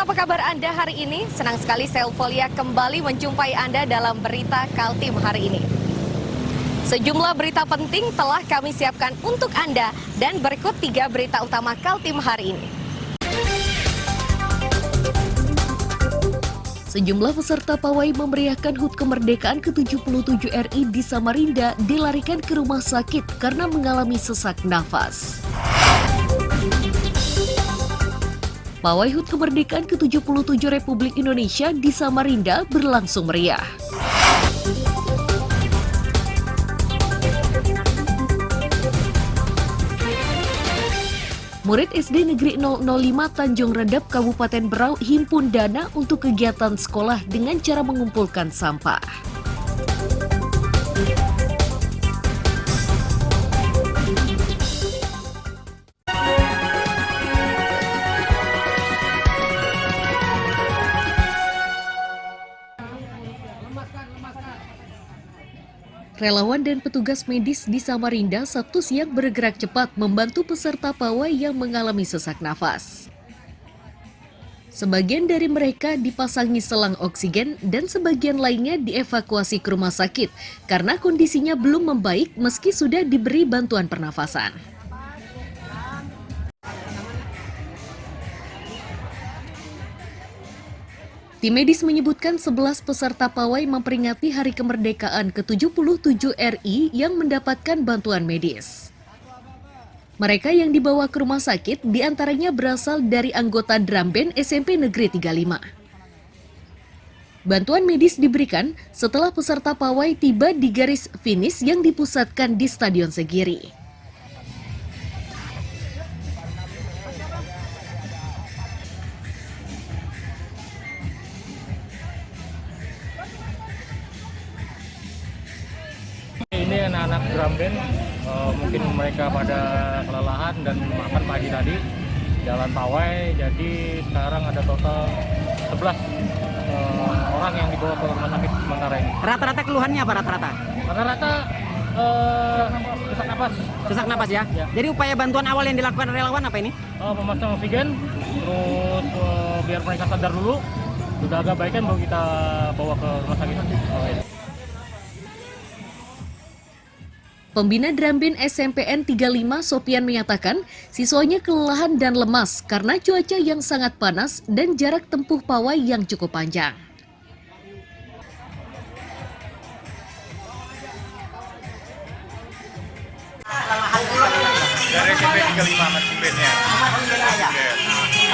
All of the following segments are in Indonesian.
apa kabar Anda hari ini? Senang sekali Selvolia kembali menjumpai Anda dalam berita Kaltim hari ini. Sejumlah berita penting telah kami siapkan untuk Anda dan berikut 3 berita utama Kaltim hari ini. Sejumlah peserta pawai memeriahkan HUT kemerdekaan ke-77 RI di Samarinda dilarikan ke rumah sakit karena mengalami sesak nafas. Pawai HUT kemerdekaan ke-77 Republik Indonesia di Samarinda berlangsung meriah. Murid SD Negeri 005 Tanjung Redep, Kabupaten Berau himpun dana untuk kegiatan sekolah dengan cara mengumpulkan sampah. Relawan dan petugas medis di Samarinda Sabtu siang bergerak cepat membantu peserta pawai yang mengalami sesak nafas. Sebagian dari mereka dipasangi selang oksigen dan sebagian lainnya dievakuasi ke rumah sakit karena kondisinya belum membaik meski sudah diberi bantuan pernafasan. Tim medis menyebutkan 11 peserta pawai memperingati Hari Kemerdekaan ke-77 RI yang mendapatkan bantuan medis. Mereka yang dibawa ke rumah sakit diantaranya berasal dari anggota drum band SMP Negeri 35. Bantuan medis diberikan setelah peserta pawai tiba di garis finish yang dipusatkan di Stadion Segiri. Ini anak-anak drum band, mungkin mereka pada kelelahan dan makan pagi tadi, jalan pawai, jadi sekarang ada total 11 orang yang dibawa ke rumah sakit sementara ini. Rata-rata keluhannya apa rata-rata? Rata-rata sesak napas. Sesak napas ya? Ya. Jadi upaya bantuan awal yang dilakukan relawan apa ini? Memasang oksigen, terus biar mereka sadar dulu, sudah agak baik kan baru kita bawa ke rumah sakit. Pembina drum band SMPN 35 Sopian menyatakan siswanya kelelahan dan lemas karena cuaca yang sangat panas dan jarak tempuh pawai yang cukup panjang. Dari SMP 35 mas bandnya.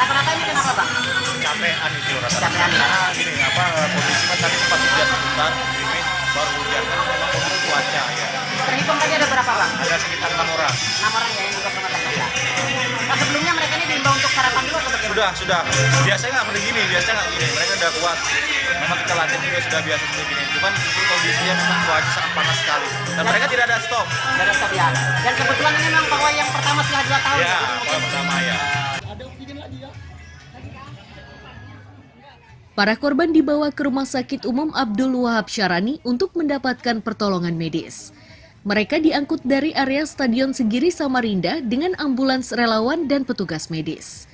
Rata-rata ini kenapa Bang? Capean itu rata-rata. Capean ya? Nah, gini, kondisi kan tadi sempat hujan sebentar, gerimis, baru hujan kan memang kondisi cuaca ya. Terhitung tadi ada berapa Bang? Ada sekitar 6 orang. 6 orang ya yang juga rumah sakit ya? Nah sebelumnya mereka ini diimbau untuk sarapan dulu atau bagaimana? Sudah. Biasanya nggak seperti gini, Mereka udah kuat. Memang kita latihan juga sudah biasa seperti ini. Cuman itu kondisinya memang cuaca sangat panas sekali. Dan mereka tidak ada stop. Tidak ada stop ya? Dan kebetulan ini memang pawai yang pertama setelah 2 tahun. Ya, Jadi mungkin pertama ya. Para korban dibawa ke Rumah Sakit Umum Abdul Wahab Syarani untuk mendapatkan pertolongan medis. Mereka diangkut dari area Stadion Segiri Samarinda dengan ambulans relawan dan petugas medis.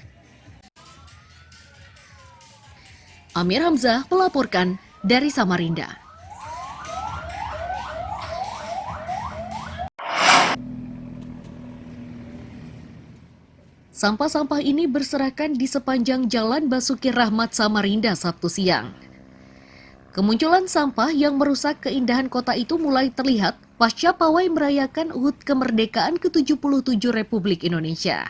Amir Hamzah melaporkan dari Samarinda. Sampah-sampah ini berserakan di sepanjang Jalan Basuki Rahmat Samarinda Sabtu siang. Kemunculan sampah yang merusak keindahan kota itu mulai terlihat pasca pawai merayakan HUT kemerdekaan ke-77 Republik Indonesia.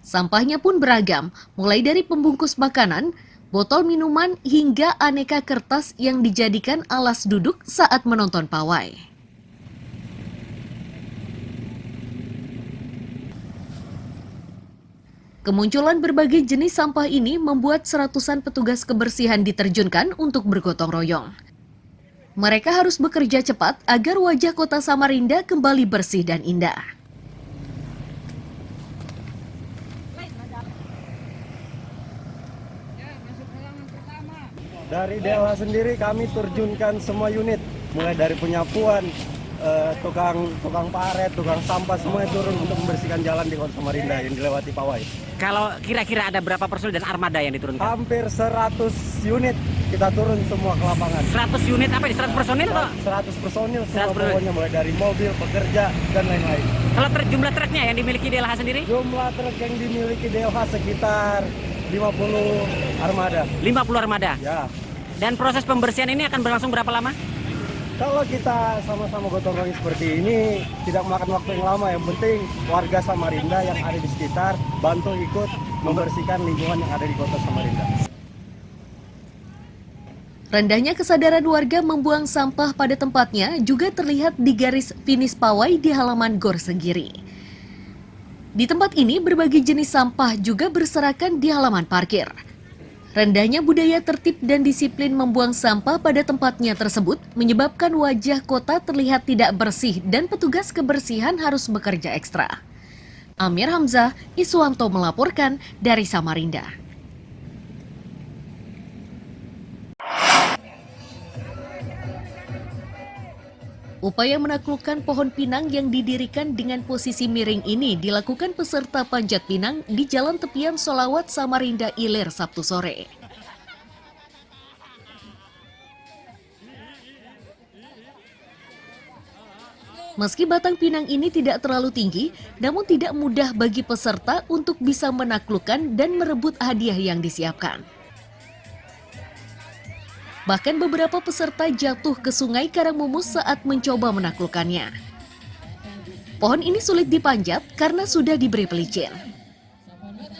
Sampahnya pun beragam, mulai dari pembungkus makanan, botol minuman hingga aneka kertas yang dijadikan alas duduk saat menonton pawai. Kemunculan berbagai jenis sampah ini membuat seratusan petugas kebersihan diterjunkan untuk bergotong royong. Mereka harus bekerja cepat agar wajah kota Samarinda kembali bersih dan indah. Dari Dewa sendiri kami terjunkan semua unit, mulai dari penyapuan, tukang paret, tukang sampah semua turun untuk membersihkan jalan di Kota Samarinda yang dilewati pawai. Kalau kira-kira ada berapa personil dan armada yang diturunkan? Hampir 100 unit kita turun semua ke lapangan. 100 unit apa ini? 100 personil atau? 100 personil 100 semua pokoknya, mulai dari mobil, pekerja, dan lain-lain. Kalau jumlah truknya yang dimiliki DLH sendiri? Jumlah truk yang dimiliki DLH sekitar 50 armada. 50 armada? Ya. Dan proses pembersihan ini akan berlangsung berapa lama? Kalau kita sama-sama gotong royong seperti ini, tidak memakan waktu yang lama. Yang penting warga Samarinda yang ada di sekitar bantu ikut membersihkan lingkungan yang ada di Kota Samarinda. Rendahnya kesadaran warga membuang sampah pada tempatnya juga terlihat di garis finish pawai di halaman Gor Segiri. Di tempat ini berbagai jenis sampah juga berserakan di halaman parkir. Rendahnya budaya tertib dan disiplin membuang sampah pada tempatnya tersebut menyebabkan wajah kota terlihat tidak bersih dan petugas kebersihan harus bekerja ekstra. Amir Hamzah, Iswanto melaporkan dari Samarinda. Upaya menaklukkan pohon pinang yang didirikan dengan posisi miring ini dilakukan peserta panjat pinang di Jalan Tepian Solawat Samarinda Ilir Sabtu sore. Meski batang pinang ini tidak terlalu tinggi, namun tidak mudah bagi peserta untuk bisa menaklukkan dan merebut hadiah yang disiapkan. Bahkan beberapa peserta jatuh ke sungai Karangmumus saat mencoba menaklukkannya. Pohon ini sulit dipanjat karena sudah diberi pelicin.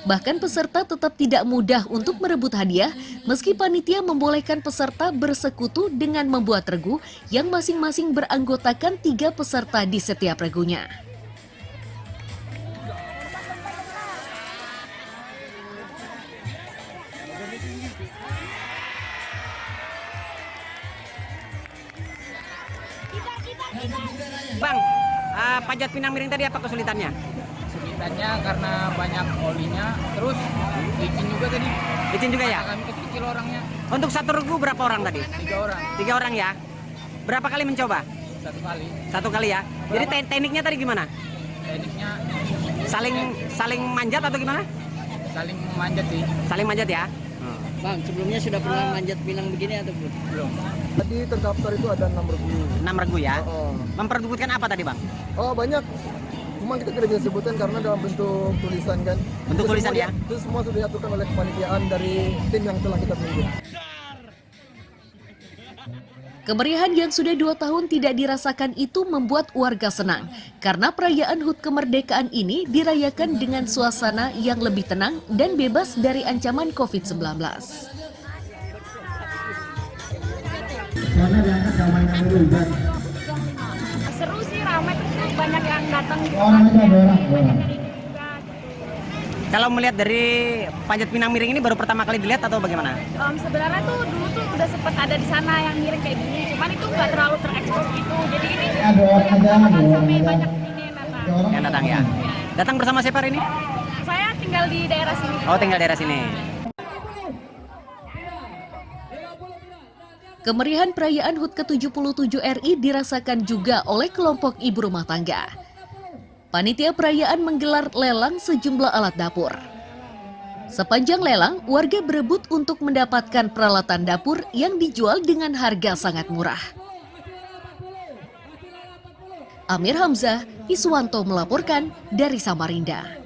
Bahkan peserta tetap tidak mudah untuk merebut hadiah meski panitia membolehkan peserta bersekutu dengan membuat regu yang masing-masing beranggotakan 3 peserta di setiap regunya. Bang, panjat pinang miring tadi apa kesulitannya? Kesulitannya karena banyak olinya, terus licin juga tadi. Licin juga ya? Kami kecil-kecil orangnya, Untuk satu regu berapa orang tadi? 3 orang, 3 orang ya? Berapa kali mencoba? 1 kali. 1 kali ya? Jadi tekniknya tadi gimana? Tekniknya Saling manjat atau gimana? saling memanjat sih. Saling manjat ya? Bang, sebelumnya sudah pernah manjat pinang begini atau belum? Belum. Tadi terdaftar itu ada 6 regu. 6 regu ya? Oh, Memperebutkan apa tadi bang? banyak. Cuma kita tidak bisa sebutkan karena dalam bentuk tulisan kan. Bentuk Itu tulisan semua ya? Itu semua sudah diaturkan oleh kepanitiaan dari tim yang telah kita tunjuk. Kemeriahan yang sudah 2 tahun tidak dirasakan itu membuat warga senang karena perayaan HUT kemerdekaan ini dirayakan dengan suasana yang lebih tenang dan bebas dari ancaman COVID-19. Seru sih, ramai terus banyak yang datang gitu. Kalau melihat dari panjat pinang miring ini baru pertama kali dilihat atau bagaimana? Sebenarnya tuh dulu tuh udah sempet ada di sana yang miring kayak gini, cuman itu nggak terlalu terekspos gitu. Jadi ini pertama kali sampai banyak ini yang Yang datang datang. ya? Datang bersama siapa hari ini? Saya tinggal di daerah sini. Oh, tinggal daerah sini. Kemeriahan perayaan HUT ke-77 RI dirasakan juga oleh kelompok ibu rumah tangga. Panitia perayaan menggelar lelang sejumlah alat dapur. Sepanjang lelang, warga berebut untuk mendapatkan peralatan dapur yang dijual dengan harga sangat murah. Amir Hamzah, Iswanto melaporkan dari Samarinda.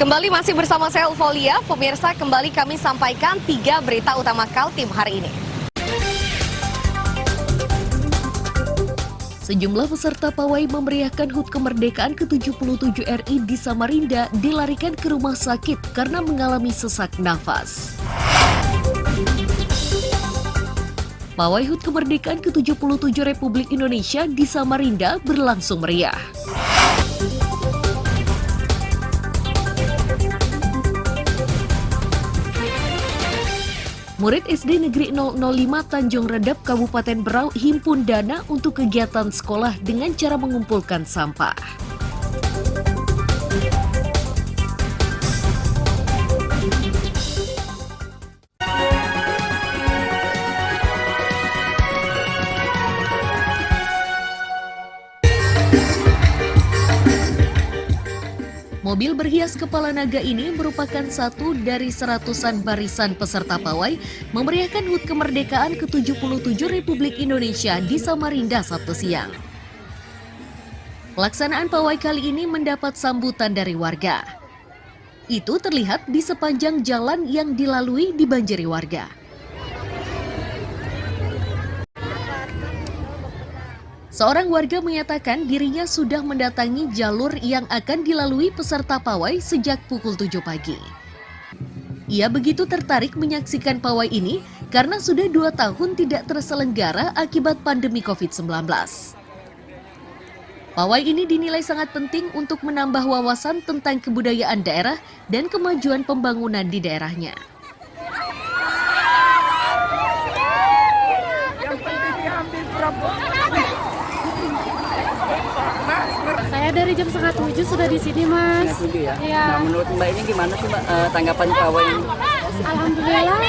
Kembali masih bersama saya Ulfolia, pemirsa kembali kami sampaikan 3 berita utama Kaltim hari ini. Sejumlah peserta pawai memeriahkan HUT kemerdekaan ke-77 RI di Samarinda dilarikan ke rumah sakit karena mengalami sesak nafas. Pawai HUT kemerdekaan ke-77 Republik Indonesia di Samarinda berlangsung meriah. Murid SD Negeri 005 Tanjung Redap, Kabupaten Berau himpun dana untuk kegiatan sekolah dengan cara mengumpulkan sampah. Mobil berhias kepala naga ini merupakan satu dari seratusan barisan peserta pawai memeriahkan HUT kemerdekaan ke-77 Republik Indonesia di Samarinda Sabtu siang. Pelaksanaan pawai kali ini mendapat sambutan dari warga. Itu terlihat di sepanjang jalan yang dilalui dibanjiri warga. Seorang warga menyatakan dirinya sudah mendatangi jalur yang akan dilalui peserta pawai sejak pukul 7 pagi. Ia begitu tertarik menyaksikan pawai ini karena sudah 2 tahun tidak terselenggara akibat pandemi COVID-19. Pawai ini dinilai sangat penting untuk menambah wawasan tentang kebudayaan daerah dan kemajuan pembangunan di daerahnya. Saya dari jam 6:30 sudah di sini, Mas. 7 ya? Iya. Nah, menurut Mbak ini gimana sih Mbak tanggapan pawai ini? Alhamdulillah,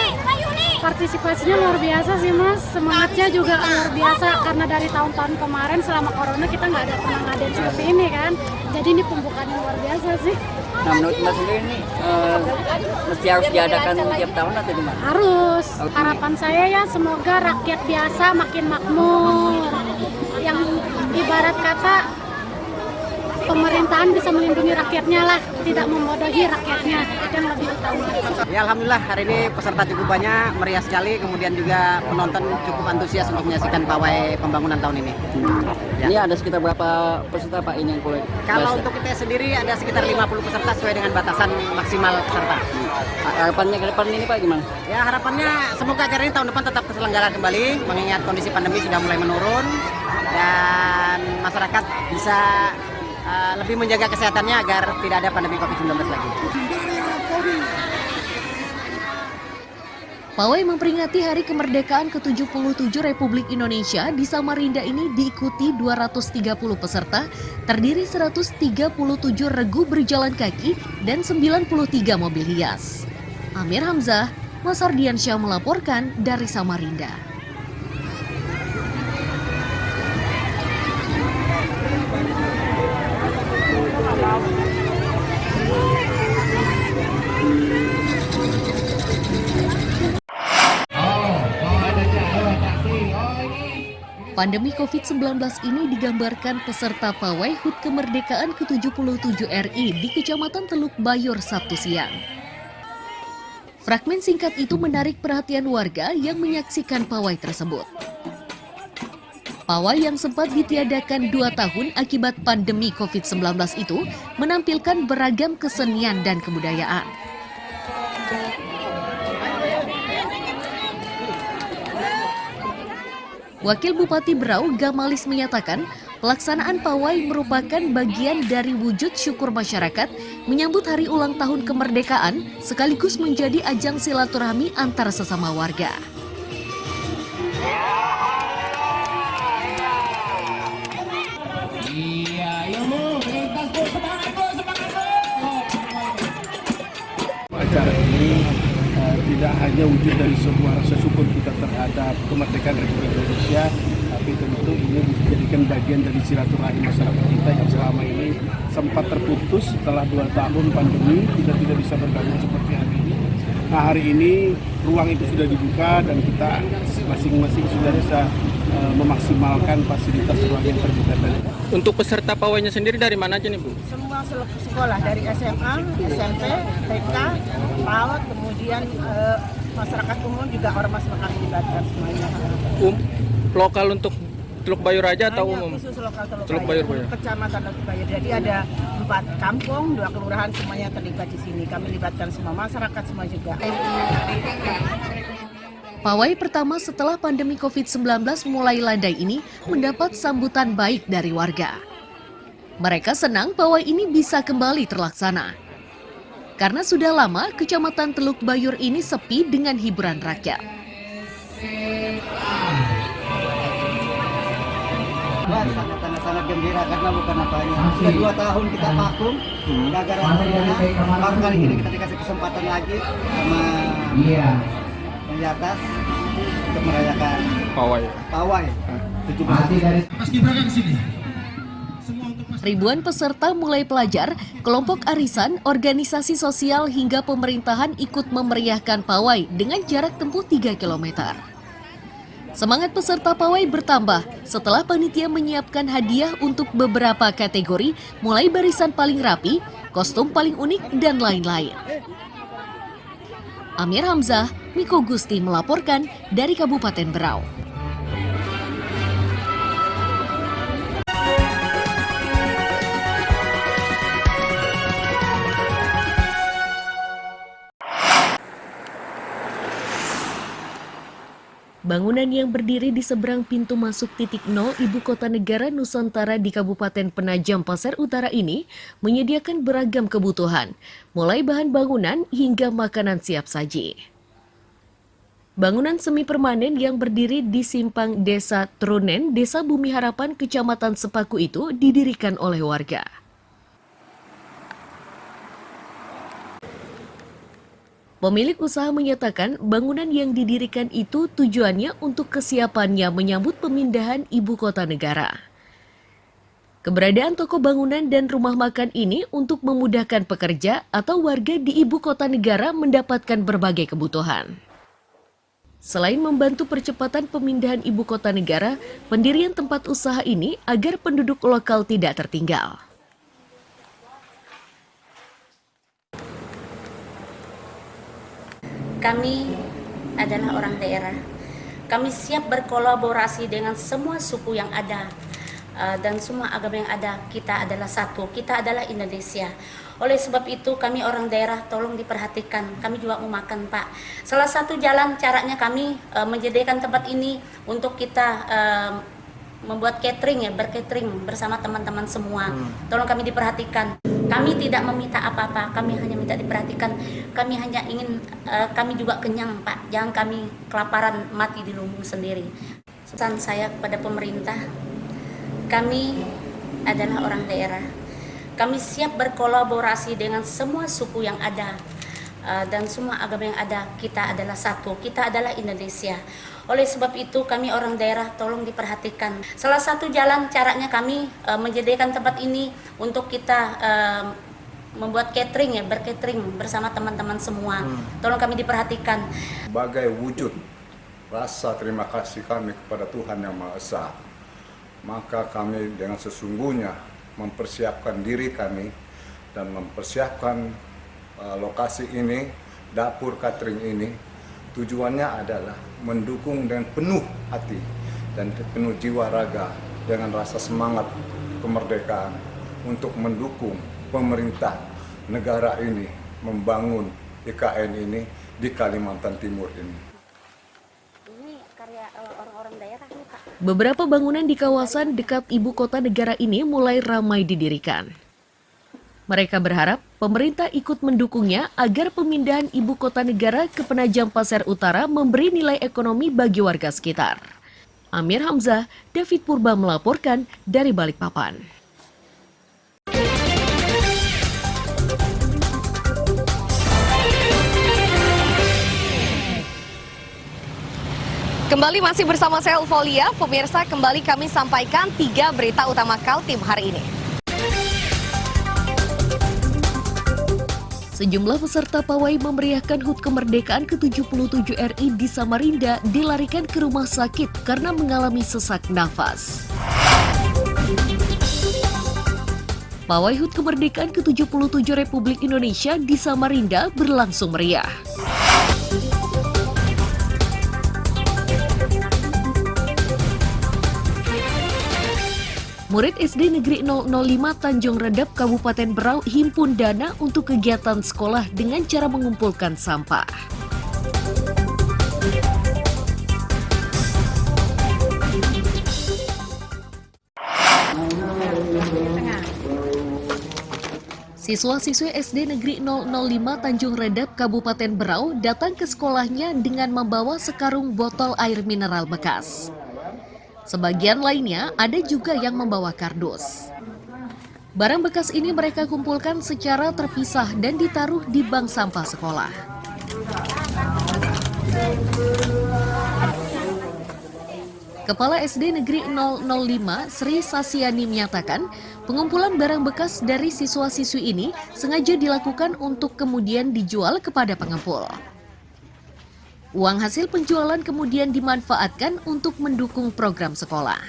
partisipasinya luar biasa sih, Mas. Semangatnya juga luar biasa karena dari tahun-tahun kemarin selama corona kita nggak ada pernah ngadain seperti ini kan. Jadi ini pembukaannya luar biasa sih. Nah, menurut Mbak sendiri ini mesti harus diadakan tiap tahun atau gimana? Harus. Harapan saya ya semoga rakyat biasa makin makmur. Yang ibarat kata pemerintahan bisa melindungi rakyatnya lah, tidak membodohi rakyatnya, itu yang lebih utama. Ya alhamdulillah hari ini peserta cukup banyak, meriah sekali, kemudian juga penonton cukup antusias untuk menyaksikan pawai pembangunan tahun ini. Ya. Ini ada sekitar berapa peserta Pak ini yang boleh? Kalau untuk kita sendiri ada sekitar 50 peserta sesuai dengan batasan maksimal peserta. Harapannya ke depan ini Pak gimana? Ya harapannya semoga acara ini tahun depan tetap terselenggara kembali, mengingat kondisi pandemi sudah mulai menurun dan masyarakat bisa lebih menjaga kesehatannya agar tidak ada pandemi COVID-19 lagi. Pawai memperingati Hari Kemerdekaan ke-77 Republik Indonesia di Samarinda ini diikuti 230 peserta, terdiri 137 regu berjalan kaki dan 93 mobil hias. Amir Hamzah, Mas Ardiansyah melaporkan dari Samarinda. Pandemi COVID-19 ini digambarkan peserta pawai HUT kemerdekaan ke-77 RI di Kecamatan Teluk Bayor Sabtu siang. Fragmen singkat itu menarik perhatian warga yang menyaksikan pawai tersebut. Pawai yang sempat ditiadakan 2 tahun akibat pandemi COVID-19 itu menampilkan beragam kesenian dan kebudayaan. Wakil Bupati Berau Gamalis menyatakan pelaksanaan pawai merupakan bagian dari wujud syukur masyarakat menyambut hari ulang tahun kemerdekaan sekaligus menjadi ajang silaturahmi antar sesama warga. Acara ini tidak hanya wujud dari sebuah rasa syukur kita terhadap kemerdekaan Republik Indonesia, tapi tentu ini dijadikan bagian dari silaturahmi masyarakat kita yang selama ini sempat terputus setelah 2 tahun pandemi, kita tidak bisa bergabung seperti hari ini. Nah hari ini ruang itu sudah dibuka dan kita masing-masing sudah bisa memaksimalkan fasilitas ruang yang terbuka tadi. Untuk peserta pawainya sendiri dari mana aja nih Bu? Semua sekolah dari SMA, SMP, TK, PAUD, kemudian masyarakat umum juga ormas bakal dilibatkan semuanya. Lokal untuk Teluk Bayor aja atau Hanya umum? Khusus lokal Teluk Bayor, Bu ya? Kecamatan Teluk Bayor. Jadi ada 4 kampung, 2 kelurahan semuanya terlibat di sini. Kami libatkan semua masyarakat semua juga. Pawai pertama setelah pandemi COVID-19 mulai landai ini mendapat sambutan baik dari warga. Mereka senang pawai ini bisa kembali terlaksana. Karena sudah lama, Kecamatan Teluk Bayur ini sepi dengan hiburan rakyat. Sangat gembira karena bukan apanya. Sudah 2 tahun kita vakum, gara-gara corona. Baru kali ini kita dikasih kesempatan lagi sama yang di atas untuk merayakan Pawai. 17. Ribuan peserta mulai pelajar, kelompok arisan, organisasi sosial hingga pemerintahan ikut memeriahkan pawai dengan jarak tempuh 3 km. Semangat peserta pawai bertambah setelah panitia menyiapkan hadiah untuk beberapa kategori, mulai barisan paling rapi, kostum paling unik, dan lain-lain. Amir Hamzah, Miko Gusti melaporkan dari Kabupaten Berau. Bangunan yang berdiri di seberang pintu masuk titik 0 Ibu Kota Negara Nusantara di Kabupaten Penajam Pasir Utara ini menyediakan beragam kebutuhan, mulai bahan bangunan hingga makanan siap saji. Bangunan semi permanen yang berdiri di simpang Desa Trunen, Desa Bumi Harapan, Kecamatan Sepaku itu didirikan oleh warga. Pemilik usaha menyatakan bangunan yang didirikan itu tujuannya untuk kesiapannya menyambut pemindahan ibu kota negara. Keberadaan toko bangunan dan rumah makan ini untuk memudahkan pekerja atau warga di ibu kota negara mendapatkan berbagai kebutuhan. Selain membantu percepatan pemindahan ibu kota negara, pendirian tempat usaha ini agar penduduk lokal tidak tertinggal. Kami adalah orang daerah. Kami siap berkolaborasi dengan semua suku yang ada dan semua agama yang ada. Kita adalah satu, kita adalah Indonesia. Oleh sebab itu kami orang daerah tolong diperhatikan. Kami juga mau makan, Pak. Salah satu jalan caranya kami menyediakan tempat ini untuk kita membuat catering, bercatering bersama teman-teman semua. Tolong kami diperhatikan. Kami tidak meminta apa-apa, kami hanya minta diperhatikan. Kami hanya ingin kami juga kenyang, Pak. Jangan kami kelaparan mati di lumbung sendiri. Pesan saya kepada pemerintah, kami adalah orang daerah. Kami siap berkolaborasi dengan semua suku yang ada dan semua agama yang ada. Kita adalah satu, kita adalah Indonesia. Oleh sebab itu kami orang daerah tolong diperhatikan. Salah satu jalan caranya kami menyediakan tempat ini untuk kita membuat catering, bercatering bersama teman-teman semua. Tolong kami diperhatikan. Sebagai wujud rasa terima kasih kami kepada Tuhan Yang Maha Esa, maka kami dengan sesungguhnya mempersiapkan diri kami dan mempersiapkan lokasi ini, dapur catering ini. Tujuannya adalah mendukung dengan penuh hati dan penuh jiwa raga dengan rasa semangat kemerdekaan untuk mendukung pemerintah negara ini membangun IKN ini di Kalimantan Timur ini. Ini karya orang-orang daerah nih, Pak. Beberapa bangunan di kawasan dekat ibu kota negara ini mulai ramai didirikan. Mereka berharap pemerintah ikut mendukungnya agar pemindahan ibu kota negara ke Penajam Pasir Utara memberi nilai ekonomi bagi warga sekitar. Amir Hamzah, David Purba melaporkan dari Balikpapan. Kembali masih bersama saya Ulfolia, pemirsa, kembali kami sampaikan 3 berita utama Kaltim hari ini. Sejumlah peserta pawai memeriahkan HUT kemerdekaan ke-77 RI di Samarinda dilarikan ke rumah sakit karena mengalami sesak nafas. Pawai HUT kemerdekaan ke-77 Republik Indonesia di Samarinda berlangsung meriah. Murid SD Negeri 005 Tanjung Redap, Kabupaten Berau himpun dana untuk kegiatan sekolah dengan cara mengumpulkan sampah. Siswa-siswi SD Negeri 005 Tanjung Redap, Kabupaten Berau datang ke sekolahnya dengan membawa sekarung botol air mineral bekas. Sebagian lainnya ada juga yang membawa kardus. Barang bekas ini mereka kumpulkan secara terpisah dan ditaruh di bank sampah sekolah. Kepala SD Negeri 005 Sri Sasyani menyatakan, pengumpulan barang bekas dari siswa-siswi ini sengaja dilakukan untuk kemudian dijual kepada pengepul. Uang hasil penjualan kemudian dimanfaatkan untuk mendukung program sekolah.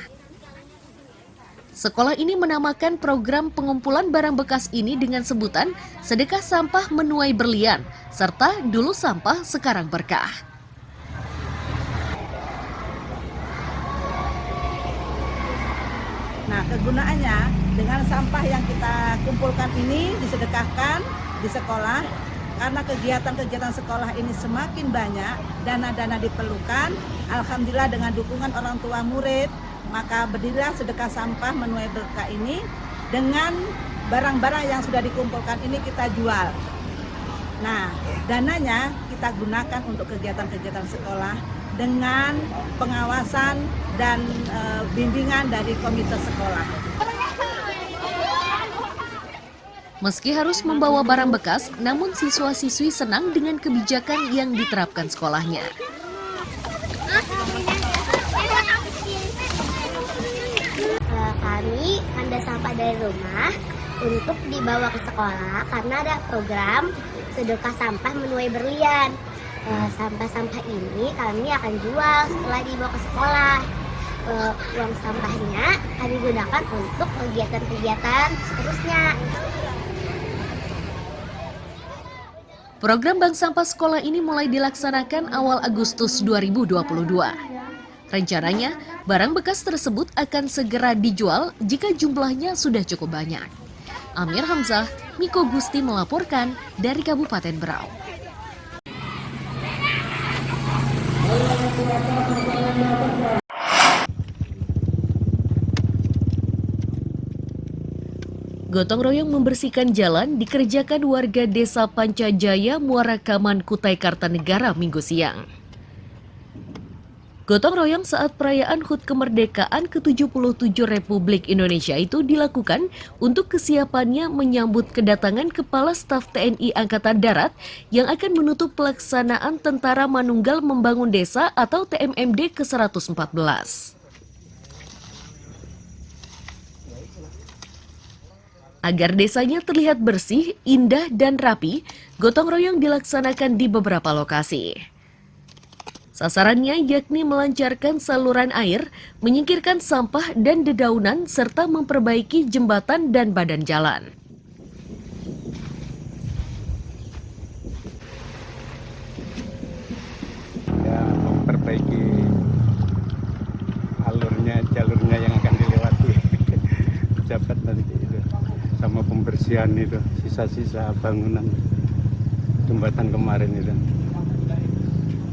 Sekolah ini menamakan program pengumpulan barang bekas ini dengan sebutan Sedekah Sampah Menuai Berlian, serta Dulu Sampah Sekarang Berkah. Nah, kegunaannya dengan sampah yang kita kumpulkan ini disedekahkan di sekolah, karena kegiatan-kegiatan sekolah ini semakin banyak, dana-dana diperlukan. Alhamdulillah dengan dukungan orang tua murid, maka berdirilah Sedekah Sampah Menuai Berkah ini. Dengan barang-barang yang sudah dikumpulkan ini kita jual. Nah, dananya kita gunakan untuk kegiatan-kegiatan sekolah dengan pengawasan dan bimbingan dari komite sekolah. Meski harus membawa barang bekas, namun siswa-siswi senang dengan kebijakan yang diterapkan sekolahnya. Kami ambil sampah dari rumah untuk dibawa ke sekolah karena ada program Sedekah Sampah Menuai Berlian. Sampah-sampah ini kami akan jual setelah dibawa ke sekolah. Uang sampahnya kami gunakan untuk kegiatan-kegiatan seterusnya. Program bank sampah sekolah ini mulai dilaksanakan awal Agustus 2022. Rencananya, barang bekas tersebut akan segera dijual jika jumlahnya sudah cukup banyak. Amir Hamzah, Miko Gusti melaporkan dari Kabupaten Berau. Gotong royong membersihkan jalan dikerjakan warga Desa Pancajaya, Muara Kaman, Kutai Kartanegara Minggu siang. Gotong royong saat perayaan HUT kemerdekaan ke-77 Republik Indonesia itu dilakukan untuk kesiapannya menyambut kedatangan Kepala Staf TNI Angkatan Darat yang akan menutup pelaksanaan Tentara Manunggal Membangun Desa atau TMMD ke-114. Agar desanya terlihat bersih, indah, dan rapi, gotong royong dilaksanakan di beberapa lokasi. Sasarannya yakni melancarkan saluran air, menyingkirkan sampah dan dedaunan, serta memperbaiki jembatan dan badan jalan. Ya, memperbaiki jalurnya yang akan dilewati pejabat nanti itu, sama pembersihan itu, sisa-sisa bangunan jembatan kemarin itu.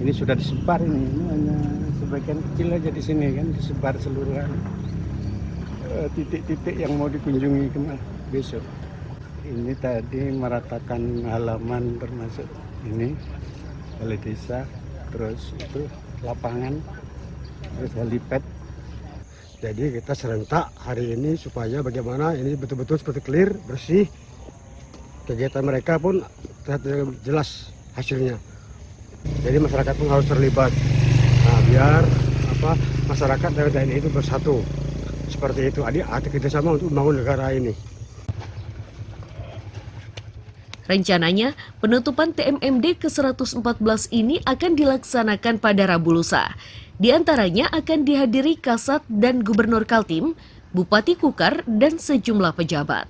Ini sudah disebar ini hanya sebagian kecil aja di sini kan, disebar seluruh titik-titik yang mau dikunjungi besok. Ini tadi meratakan halaman termasuk ini balai desa, terus itu lapangan, terus helipad. Jadi kita serentak hari ini supaya bagaimana ini betul-betul seperti clear, bersih. Kegiatan mereka pun jelas hasilnya. Jadi masyarakat pun harus terlibat. Nah, biar masyarakat dari daerah itu bersatu. Seperti itu. Ada kerjasama untuk membangun negara ini. Rencananya, penutupan TMMD ke-114 ini akan dilaksanakan pada Rabu lusa. Di antaranya akan dihadiri Kasat dan Gubernur Kaltim, Bupati Kukar, dan sejumlah pejabat.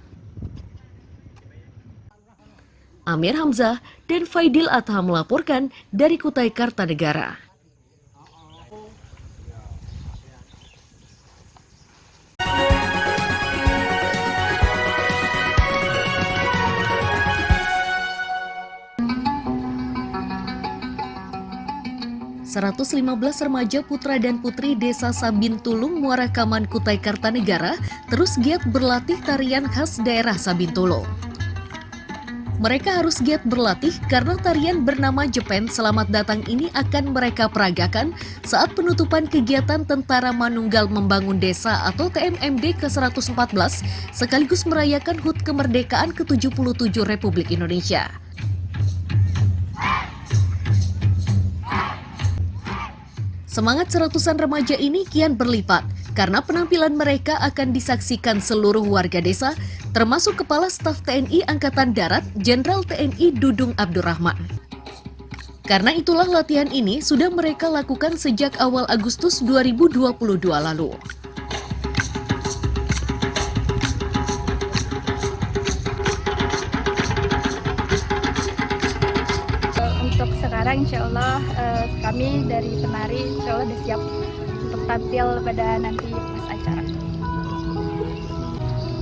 Amir Hamzah dan Faidil Adha melaporkan dari Kutai Kartanegara. ...115 remaja putra dan putri Desa Sabintulung, Muara Kaman, Kutai Kartanegara terus giat berlatih tarian khas daerah Sabintulung. Mereka harus giat berlatih karena tarian bernama Jepen Selamat Datang ini akan mereka peragakan saat penutupan kegiatan Tentara Manunggal Membangun Desa atau TMMD ke-114 sekaligus merayakan HUT kemerdekaan ke-77 Republik Indonesia. Semangat seratusan remaja ini kian berlipat karena penampilan mereka akan disaksikan seluruh warga desa, termasuk Kepala Staf TNI Angkatan Darat Jenderal TNI Dudung Abdurrahman. Karena itulah latihan ini sudah mereka lakukan sejak awal Agustus 2022 lalu. Untuk sekarang insya Allah kami dari penari insya Allah sudah siap untuk tampil pada nanti pas acara.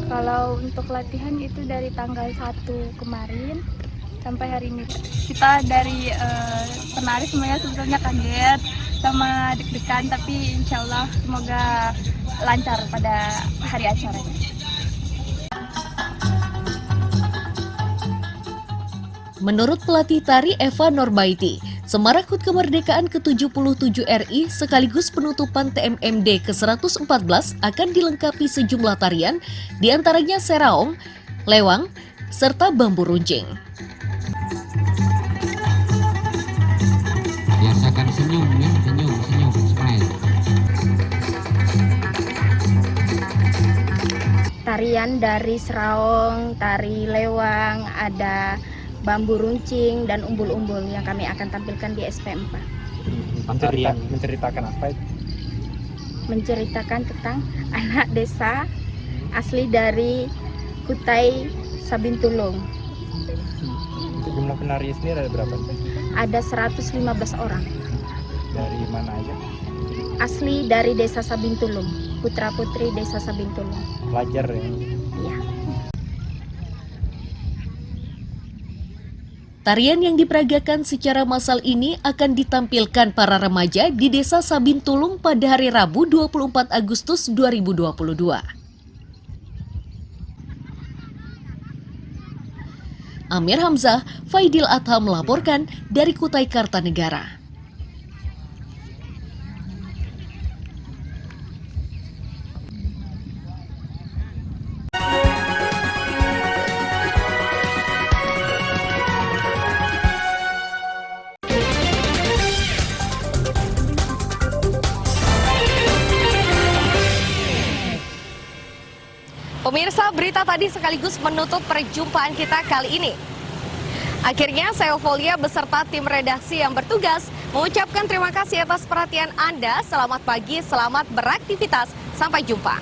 Kalau untuk latihan itu dari tanggal 1 kemarin sampai hari ini. Kita dari penari semuanya sebetulnya kaget sama deg-degan, tapi insya Allah semoga lancar pada hari acaranya. Menurut pelatih tari Eva Norbaiti, semarak HUT kemerdekaan ke-77 RI sekaligus penutupan TMMD ke-114 akan dilengkapi sejumlah tarian, diantaranya seraong, lewang, serta bambu runcing. Biasakan senyum, smile. Tarian dari seraong, tari lewang, ada bambu runcing dan umbul-umbul yang kami akan tampilkan di SP4. Menceritakan apa itu? Menceritakan tentang anak desa asli dari Kutai Sabintulung. Untuk jumlah penari sendiri ada berapa? Ada 115 orang. Dari mana aja? Asli dari desa Sabintulung, putra-putri desa Sabintulung. Pelajar ya? Iya. Tarian yang diperagakan secara massal ini akan ditampilkan para remaja di Desa Sabintulung pada hari Rabu 24 Agustus 2022. Amir Hamzah, Faidil Adha melaporkan dari Kutai Kartanegara. Pemirsa, berita tadi sekaligus menutup perjumpaan kita kali ini. Akhirnya, saya Eufolia beserta tim redaksi yang bertugas mengucapkan terima kasih atas perhatian Anda. Selamat pagi, selamat beraktivitas. Sampai jumpa.